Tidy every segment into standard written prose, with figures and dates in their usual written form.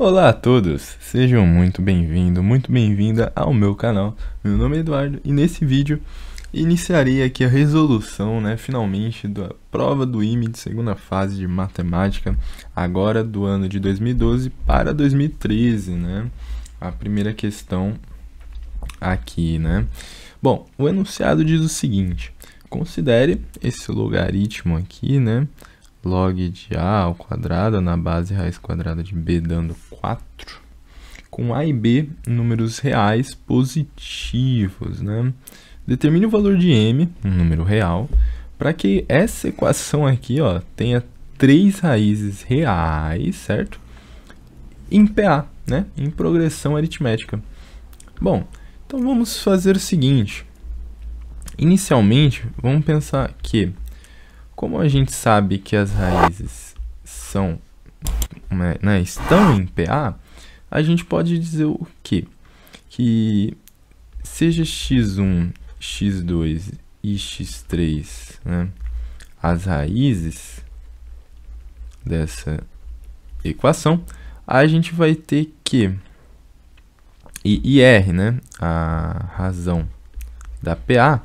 Olá a todos, sejam muito bem-vindos, muito bem-vinda ao meu canal. Meu nome é Eduardo e nesse vídeo iniciarei aqui a resolução, finalmente, da prova do IME de segunda fase de matemática, agora do ano de 2012 para 2013, A primeira questão aqui, Bom, o enunciado diz o seguinte: considere esse logaritmo aqui, log de a ao quadrado na base raiz quadrada de b dando 4, com a e b números reais positivos, Determine o valor de m, um número real, para que essa equação aqui, tenha 3 raízes reais, certo? Em PA, em progressão aritmética. Bom, então vamos fazer o seguinte. Inicialmente, vamos pensar que, como a gente sabe que as raízes são, estão em PA, a gente pode dizer o quê? Que seja x1, x2 e x3, as raízes dessa equação, a gente vai ter que, e R, a razão da PA,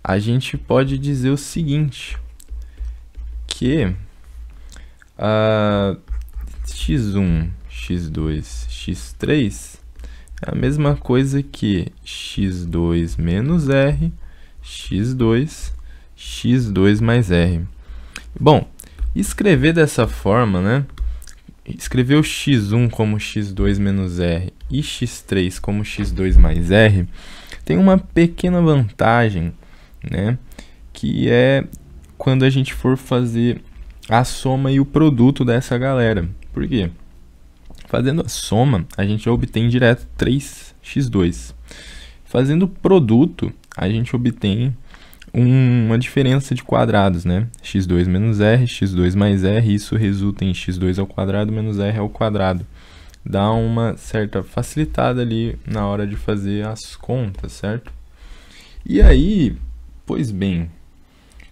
a gente pode dizer o seguinte, que x1, x2, x3 é a mesma coisa que x2 menos r, x2, x2 mais r. Bom, escrever dessa forma, escrever o x1 como x2 menos r e x3 como x2 mais r, tem uma pequena vantagem, que é quando a gente for fazer a soma e o produto dessa galera. Por quê? Fazendo a soma, a gente obtém direto 3x2. Fazendo o produto, a gente obtém uma diferença de quadrados, x2 menos r, x2 mais r, isso resulta em x2 ao quadrado menos r ao quadrado. Dá uma certa facilitada ali na hora de fazer as contas, certo? E aí, pois bem,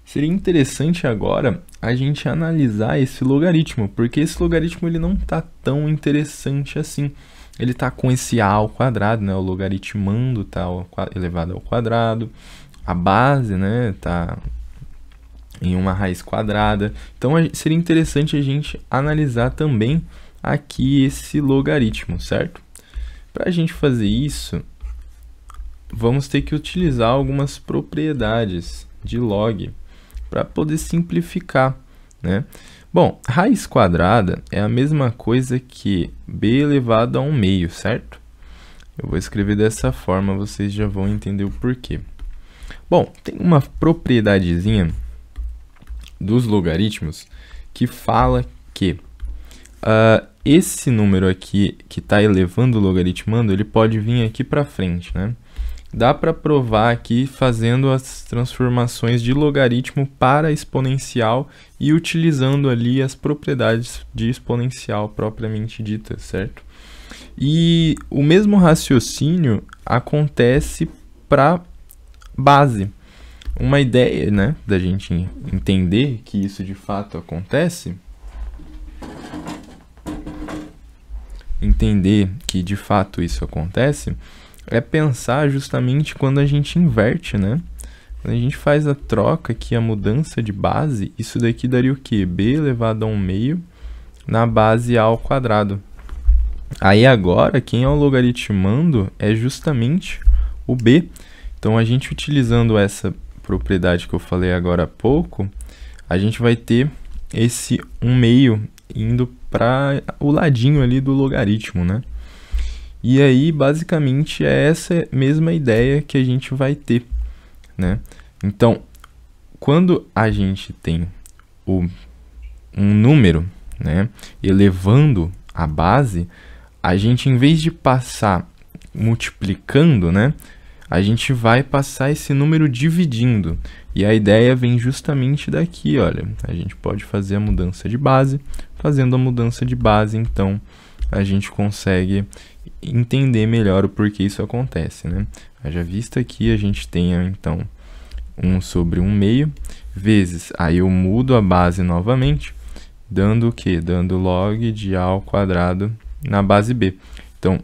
seria interessante agora a gente analisar esse logaritmo, porque esse logaritmo ele não está tão interessante assim. Ele está com esse a ao quadrado, o logaritmando está elevado ao quadrado, a base está em uma raiz quadrada. Então seria interessante a gente analisar também aqui esse logaritmo, certo? Para a gente fazer isso, vamos ter que utilizar algumas propriedades de log para poder simplificar, Bom, raiz quadrada é a mesma coisa que b elevado a 1 meio, certo? Eu vou escrever dessa forma, vocês já vão entender o porquê. Bom, tem uma propriedadezinha dos logaritmos que fala que esse número aqui que está elevando o logaritmando, ele pode vir aqui para frente, Dá para provar aqui fazendo as transformações de logaritmo para exponencial e utilizando ali as propriedades de exponencial propriamente ditas, certo? E o mesmo raciocínio acontece para base. Uma ideia, da gente entender que isso de fato acontece, é pensar justamente quando a gente inverte, Quando a gente faz a troca aqui, a mudança de base, isso daqui daria o quê? B elevado a 1 meio na base a ao quadrado. Aí agora, quem é o logaritmando é justamente o b. Então, a gente utilizando essa propriedade que eu falei agora há pouco, a gente vai ter esse 1 meio indo para o ladinho ali do logaritmo, E aí, basicamente, é essa mesma ideia que a gente vai ter, Então, quando a gente tem um número, elevando a base, a gente, em vez de passar multiplicando, a gente vai passar esse número dividindo. E a ideia vem justamente daqui, olha. A gente pode fazer a mudança de base. Fazendo a mudança de base, então, a gente consegue entender melhor o porquê isso acontece, Haja vista aqui, a gente tem, então, 1 sobre 1 meio, vezes, aí eu mudo a base novamente, dando o quê? Dando log de a ao quadrado na base B. Então,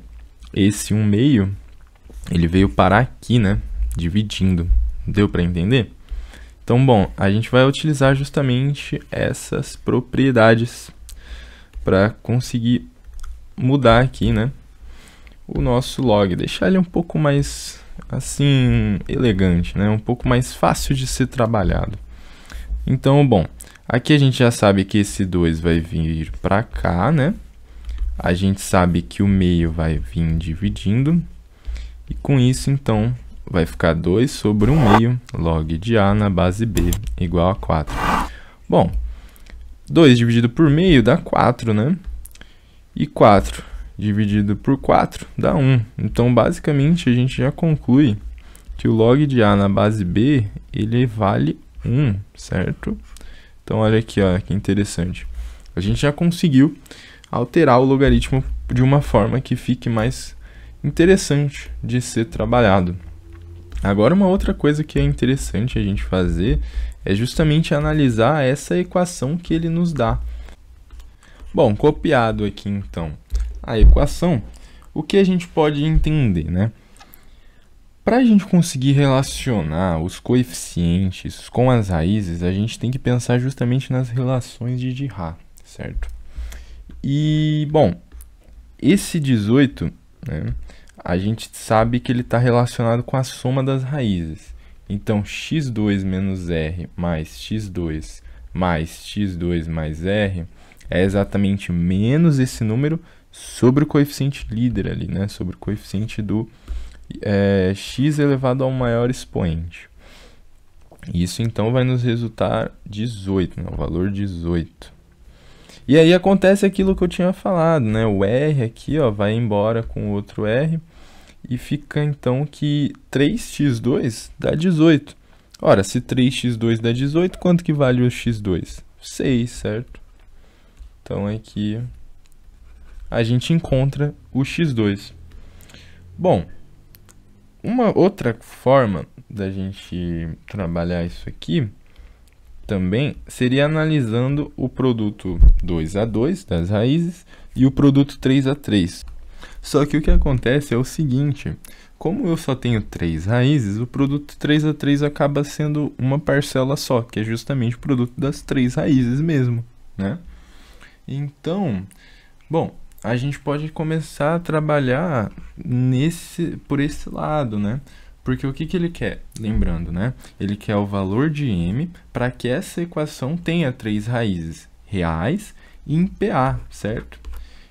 esse 1/2, ele veio parar aqui, né? Dividindo. Deu para entender? Então, bom, a gente vai utilizar justamente essas propriedades para conseguir mudar aqui, né? O nosso log, deixar ele um pouco mais, assim, elegante, né? Um pouco mais fácil de ser trabalhado. Então, bom, aqui a gente já sabe que esse 2 vai vir para cá, né? A gente sabe que o meio vai vir dividindo. E com isso, então, vai ficar 2 sobre 1/2 log de A na base B igual a 4. Bom, 2 dividido por meio dá 4, né? E 4 dividido por 4 dá 1. Então, basicamente, a gente já conclui que o log de A na base B, ele vale 1, certo? Então, olha aqui, ó, que interessante. A gente já conseguiu alterar o logaritmo de uma forma que fique mais interessante de ser trabalhado. Agora, uma outra coisa que é interessante a gente fazer é justamente analisar essa equação que ele nos dá. Bom, copiado aqui, então, a equação, o que a gente pode entender, né? Para a gente conseguir relacionar os coeficientes com as raízes, a gente tem que pensar justamente nas relações de Girard, certo? E, bom, esse 18, né, a gente sabe que ele está relacionado com a soma das raízes. Então, x2 menos r mais x2 mais r é exatamente menos esse número sobre o coeficiente líder ali, né? Sobre o coeficiente do x elevado ao maior expoente. Isso, então, vai nos resultar 18, né? O valor 18. E aí acontece aquilo que eu tinha falado, né? O r aqui, ó, vai embora com o outro r e fica então que 3x2 dá 18. Ora, se 3x2 dá 18, quanto que vale o x2? 6, certo? Então aqui a gente encontra o x2. Bom, uma outra forma da gente trabalhar isso aqui também seria analisando o produto 2a2 das raízes e o produto 3a3. Só que o que acontece é o seguinte, como eu só tenho 3 raízes, o produto 3a3 acaba sendo uma parcela só, que é justamente o produto das 3 raízes mesmo, né? Então, bom, a gente pode começar a trabalhar por esse lado, né? Porque o que ele quer? Lembrando, né? Ele quer o valor de m para que essa equação tenha 3 raízes reais e em PA, certo?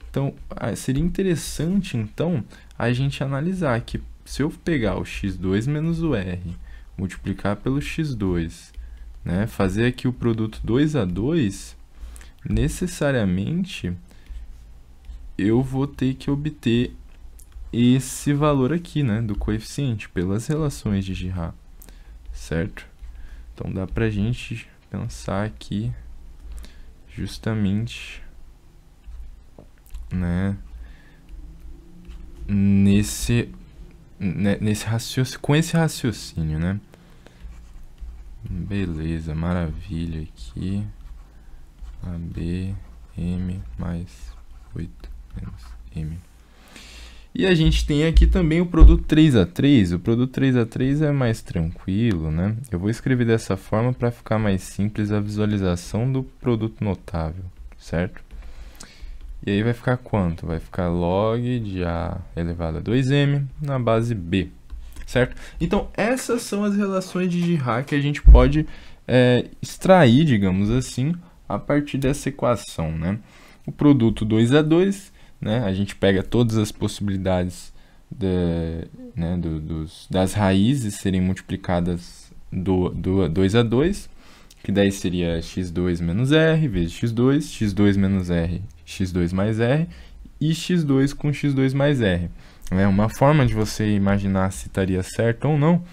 Então, seria interessante, então, a gente analisar que se eu pegar o x2 menos o r, multiplicar pelo x2, né? Fazer aqui o produto 2a2, necessariamente, eu vou ter que obter esse valor aqui, né, do coeficiente, pelas relações de Girard, certo? Então, dá pra gente pensar aqui, justamente, né, com esse raciocínio, né? Beleza, maravilha aqui. AB, M mais 8 menos M. E a gente tem aqui também o produto 3a3. O produto 3a3 é mais tranquilo, né? Eu vou escrever dessa forma para ficar mais simples a visualização do produto notável, certo? E aí vai ficar quanto? Vai ficar log de A elevado a 2m na base B, certo? Então, essas são as relações de Girard que a gente pode extrair, digamos assim, a partir dessa equação, né? O produto 2a2, né? A gente pega todas as possibilidades das raízes serem multiplicadas do 2a2, que daí seria x2 menos r vezes x2, x2 menos r, x2 mais r, e x2 com x2 mais r. Uma forma de você imaginar se estaria certo ou não,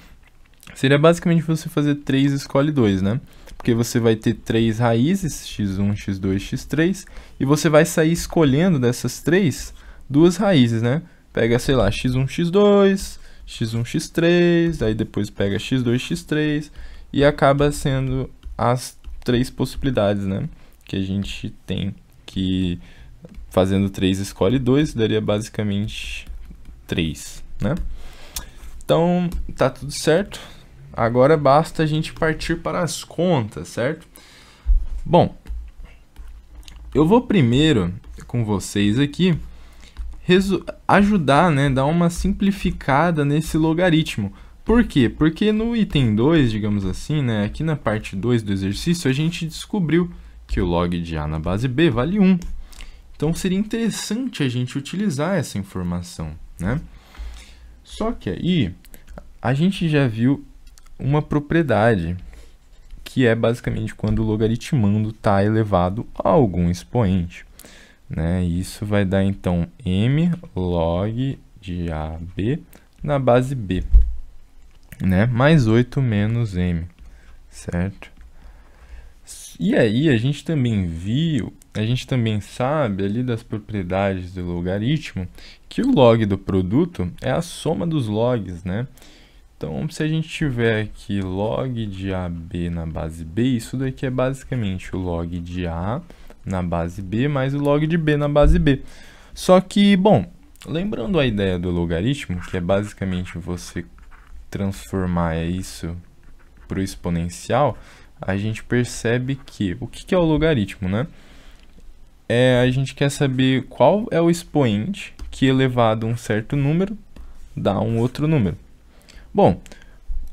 seria basicamente você fazer 3 escolhe 2, né? Porque você vai ter 3 raízes, x1, x2, x3, e você vai sair escolhendo dessas 3, 2 raízes, né? Pega, sei lá, x1, x2, x1, x3, aí depois pega x2, x3, e acaba sendo as 3 possibilidades, né? Que a gente tem que Fazendo 3 escolhe 2, daria basicamente 3, né? Então, tá tudo certo. Agora basta a gente partir para as contas, certo? Bom, eu vou primeiro com vocês aqui ajudar, né, dar uma simplificada nesse logaritmo. Por quê? Porque no item 2, digamos assim, né, aqui na parte 2 do exercício, a gente descobriu que o log de A na base B vale 1. Então, seria interessante a gente utilizar essa informação, né? Só que aí, a gente já viu uma propriedade, que é basicamente quando o logaritmando está elevado a algum expoente, né? Isso vai dar, então, m log de AB na base B, né? Mais 8 menos m, certo? E aí, a gente também sabe ali das propriedades do logaritmo que o log do produto é a soma dos logs, né? Então, se a gente tiver aqui log de AB na base B, isso daqui é basicamente o log de A na base B mais o log de B na base B. Só que, bom, lembrando a ideia do logaritmo, que é basicamente você transformar isso para o exponencial, a gente percebe que, o que é o logaritmo, né? A gente quer saber qual é o expoente que elevado a um certo número dá um outro número. Bom,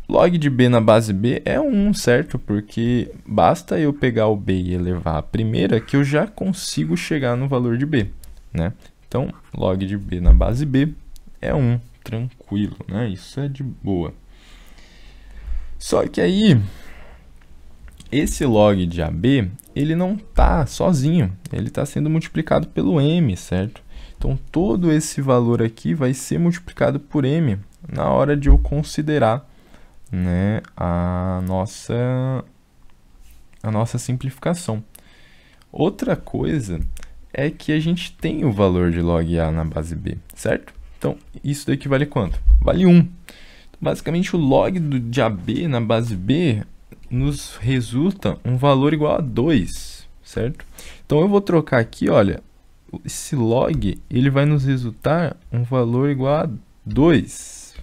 log de B na base B é 1, certo? Porque basta eu pegar o B e elevar a primeira que eu já consigo chegar no valor de B, né? Então, log de B na base B é 1, tranquilo, né? Isso é de boa. Só que aí, esse log de AB, ele não está sozinho, ele está sendo multiplicado pelo m, certo? Então, todo esse valor aqui vai ser multiplicado por m na hora de eu considerar, né, a nossa simplificação. Outra coisa é que a gente tem o valor de log A na base B, certo? Então, isso daqui vale quanto? Vale 1. Basicamente, o log de AB na base B nos resulta um valor igual a 2, certo? Então, eu vou trocar aqui, olha, esse log ele vai nos resultar um valor igual a 2,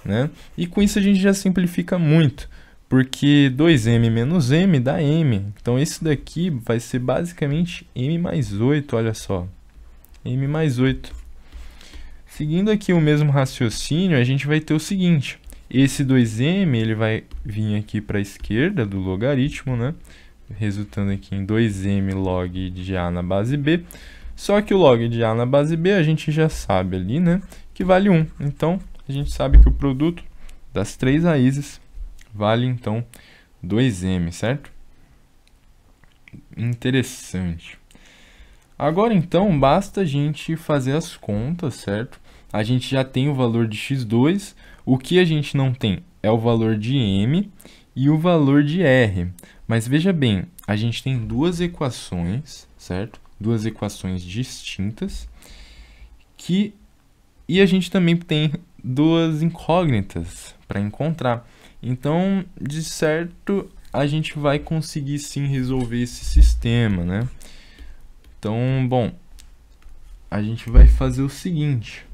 né? E com isso a gente já simplifica muito, porque 2m menos m dá m. Então, esse daqui vai ser basicamente m mais 8, olha só. m mais 8. Seguindo aqui o mesmo raciocínio, a gente vai ter o seguinte. Esse 2m ele vai vir aqui para a esquerda do logaritmo, né? Resultando aqui em 2m log de A na base B. Só que o log de A na base B a gente já sabe ali, né? Que vale 1. Então, a gente sabe que o produto das três raízes vale, então, 2m, certo? Interessante. Agora, então, basta a gente fazer as contas, certo? A gente já tem o valor de x2. O que a gente não tem é o valor de m e o valor de r. Mas veja bem, a gente tem duas equações, certo? Duas equações distintas. E a gente também tem duas incógnitas para encontrar. Então, de certo, a gente vai conseguir sim resolver esse sistema, né? Então, bom, a gente vai fazer o seguinte.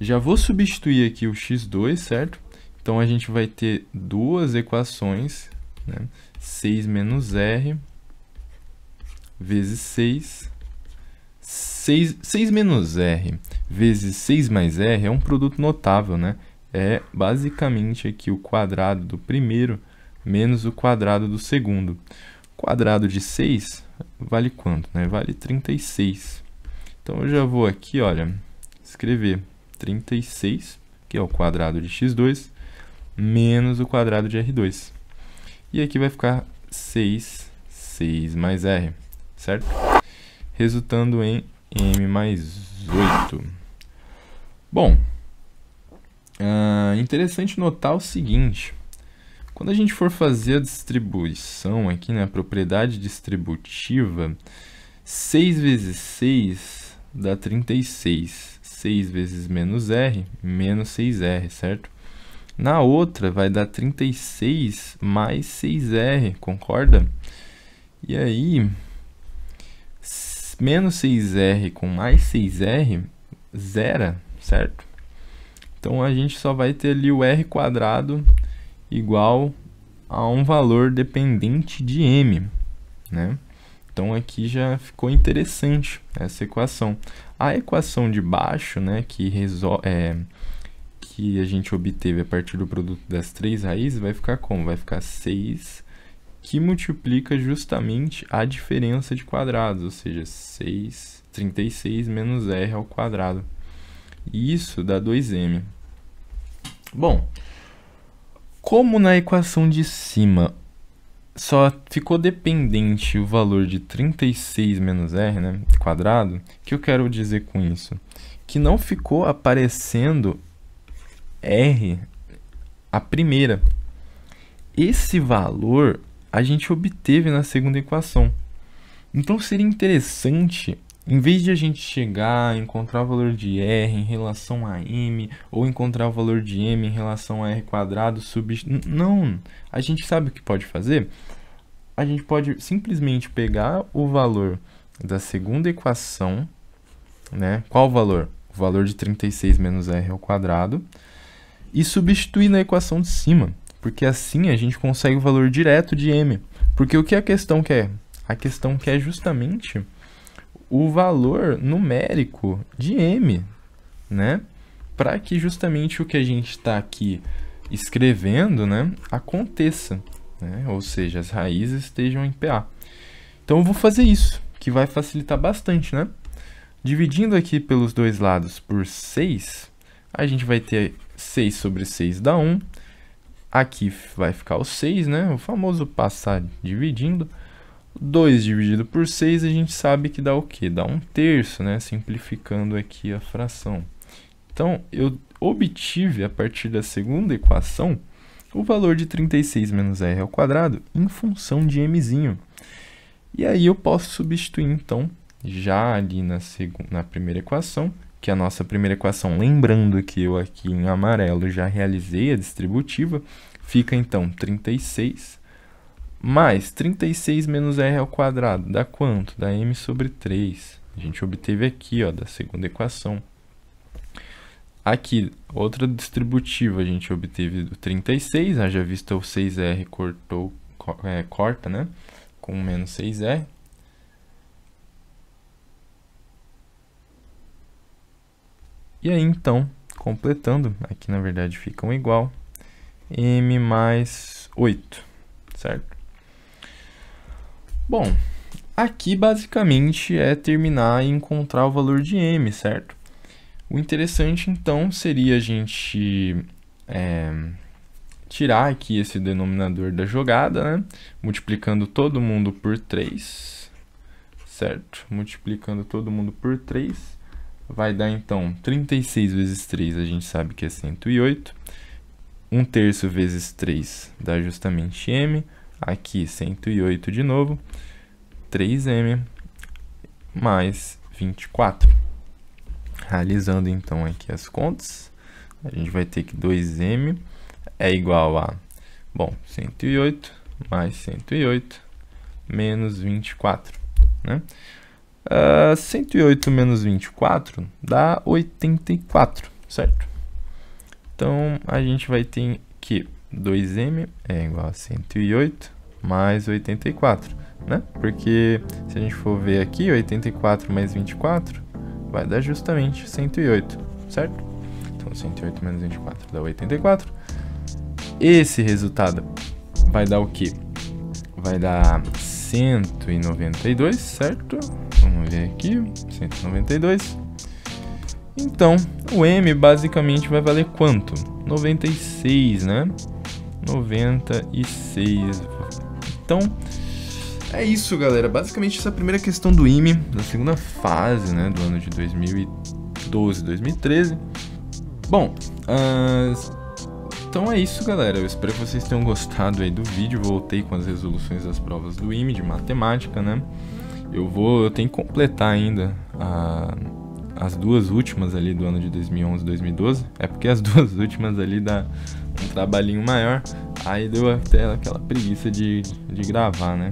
Já vou substituir aqui o x2, certo? Então, a gente vai ter duas equações, né? 6 menos r vezes 6. 6 menos r vezes 6 mais r é um produto notável, né? É basicamente aqui o quadrado do primeiro menos o quadrado do segundo. O quadrado de 6 vale quanto, né? Vale 36. Então, eu já vou aqui, olha, escrever 36, que é o quadrado de x2, menos o quadrado de r2. E aqui vai ficar 6 mais r, certo? Resultando em m mais 8. Bom, interessante notar o seguinte. Quando a gente for fazer a distribuição aqui, né, a propriedade distributiva, 6 vezes 6 dá 36. 6 vezes menos r, menos 6r, certo? Na outra, vai dar 36 mais 6r, concorda? E aí, menos 6R com mais 6R, zera, certo? Então a gente só vai ter ali o R quadrado igual a um valor dependente de M, né? Então aqui já ficou interessante essa equação. A equação de baixo, né, que a gente obteve a partir do produto das três raízes, vai ficar como? Vai ficar 6, que multiplica justamente a diferença de quadrados, ou seja, 36 menos R ao quadrado. E isso dá 2M. Bom, como na equação de cima só ficou dependente o valor de 36 menos R, né, quadrado, o que eu quero dizer com isso? Que não ficou aparecendo R a primeira. Esse valor a gente obteve na segunda equação. Então seria interessante, em vez de a gente chegar a encontrar o valor de R em relação a M, ou encontrar o valor de M em relação a R quadrado, não, a gente sabe o que pode fazer? A gente pode simplesmente pegar o valor da segunda equação, né? Qual o valor? O valor de 36 menos R ao quadrado, e substituir na equação de cima, porque assim a gente consegue o valor direto de M. Porque o que a questão quer? A questão quer justamente o valor numérico de M, né? Para que justamente o que a gente está aqui escrevendo, né, aconteça, né? Ou seja, as raízes estejam em PA. Então eu vou fazer isso, que vai facilitar bastante, né? Dividindo aqui pelos dois lados por 6, a gente vai ter 6 sobre 6 dá 1. Aqui vai ficar o 6, né? O famoso passar dividindo. 2 dividido por 6, a gente sabe que dá o quê? Dá 1/3, né? Simplificando aqui a fração. Então, eu obtive, a partir da segunda equação, o valor de 36 menos R ao quadrado em função de Mzinho. E aí eu posso substituir, então, já ali na primeira equação, que a nossa primeira equação, lembrando que eu aqui em amarelo já realizei a distributiva, fica então 36 mais 36 menos R ao quadrado, dá quanto? Dá M sobre 3. A gente obteve aqui, ó, da segunda equação. Aqui, outra distributiva, a gente obteve do 36, haja vista o 6R corta, né, com menos 6R. E aí, então, completando, aqui na verdade fica um igual, M mais 8, certo? Bom, aqui basicamente é terminar e encontrar o valor de M, certo? O interessante, então, seria a gente tirar aqui esse denominador da jogada, né? Multiplicando todo mundo por 3, certo? Multiplicando todo mundo por 3, vai dar, então, 36 vezes 3, a gente sabe que é 108. 1/3 vezes 3 dá justamente M. Aqui, 108 de novo. 3M mais 24. Realizando, então, aqui as contas, a gente vai ter que 2M é igual a, bom, 108 mais 108 menos 24, né? 108 menos 24 dá 84, certo? Então, a gente vai ter que 2M é igual a 108 mais 84, né? Porque se a gente for ver aqui, 84 mais 24 vai dar justamente 108, certo? Então, 108 menos 24 dá 84. Esse resultado vai dar o quê? Vai dar 192, certo? Vamos ver aqui, 192. Então, o M basicamente vai valer quanto? 96, né? 96. Então, é isso, galera. Basicamente, essa é a primeira questão do IME, da segunda fase, né? Do ano de 2012, 2013. Bom, então é isso, galera. Eu espero que vocês tenham gostado aí do vídeo. Voltei com as resoluções das provas do IME de matemática, né? Eu tenho que completar ainda as duas últimas ali do ano de 2011 e 2012. É porque as duas últimas ali dá um trabalhinho maior. Aí deu até aquela preguiça de gravar, né?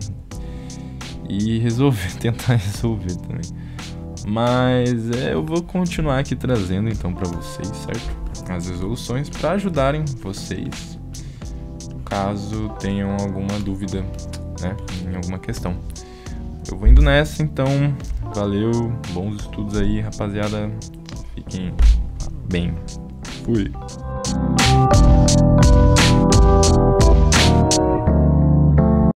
e resolver, tentar resolver também. Mas eu vou continuar aqui trazendo então para vocês, certo? As resoluções para ajudarem vocês caso tenham alguma dúvida, né, em alguma questão. Eu vou indo nessa, então, valeu, bons estudos aí, rapaziada, fiquem bem, fui!